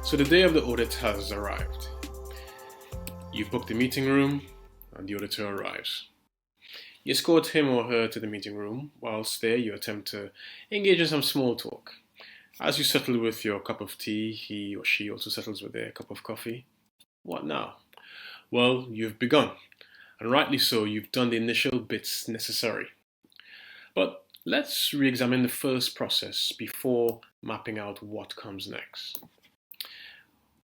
So the day of the audit has arrived. You've booked the meeting room and the auditor arrives. You escort him or her to the meeting room. Whilst there, you attempt to engage in some small talk. As you settle with your cup of tea, he or she also settles with their cup of coffee. What now? Well, you've begun, and rightly so, you've done the initial bits necessary. But let's re-examine the first process before mapping out what comes next.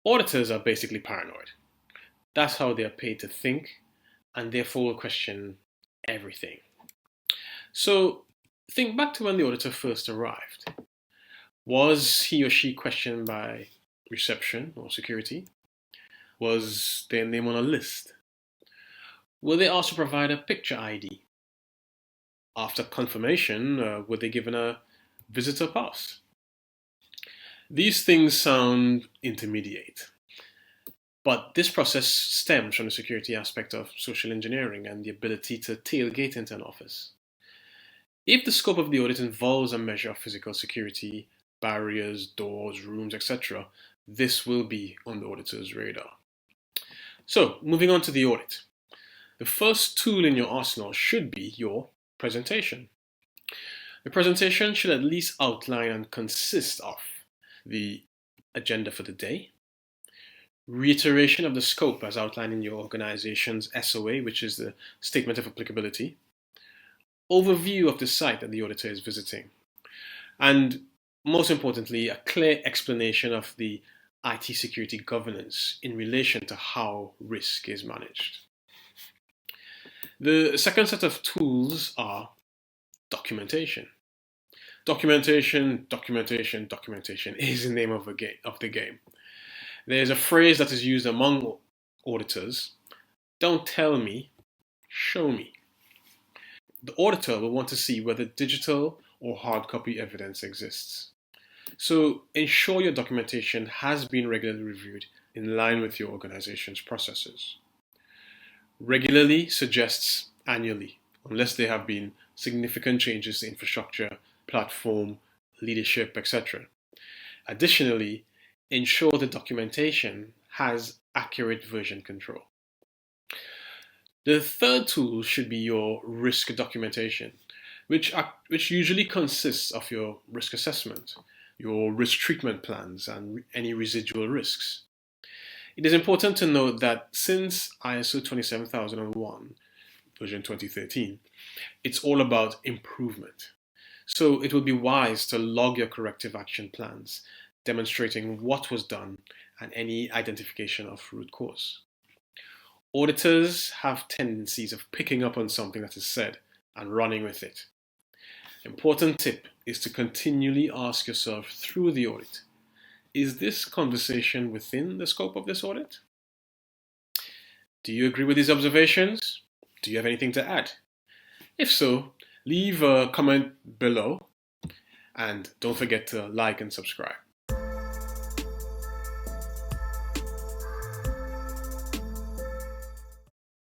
Auditors are basically paranoid. That's how they are paid to think, and therefore will question everything. So think back to when the auditor first arrived. Was he or she questioned by reception or security? Was their name on a list? Were they asked to provide a picture ID? After confirmation, were they given a visitor pass? These things sound intermediate, but this process stems from the security aspect of social engineering and the ability to tailgate into an office. If the scope of the audit involves a measure of physical security, barriers, doors, rooms, etc., this will be on the auditor's radar. So, moving on to the audit. The first tool in your arsenal should be your presentation. The presentation should at least outline and consist of the agenda for the day, reiteration of the scope as outlined in your organization's SOA, which is the Statement of Applicability, overview of the site that the auditor is visiting, and most importantly, a clear explanation of the IT security governance in relation to how risk is managed. The second set of tools are documentation. Documentation is the name of the game. There's a phrase that is used among auditors: don't tell me, show me. The auditor will want to see whether digital or hard copy evidence exists. So ensure your documentation has been regularly reviewed in line with your organization's processes. Regularly suggests annually, unless there have been significant changes to infrastructure, platform, leadership, etc. Additionally, ensure the documentation has accurate version control. The third tool should be your risk documentation, which usually consists of your risk assessment, your risk treatment plans, and any residual risks. It is important to note that since ISO 27001, version 2013, it's all about improvement. So it would be wise to log your corrective action plans, demonstrating what was done and any identification of root cause. Auditors have tendencies of picking up on something that is said and running with it. Important tip is to continually ask yourself through the audit, is this conversation within the scope of this audit? Do you agree with these observations? Do you have anything to add? If so, leave a comment below and don't forget to like and subscribe.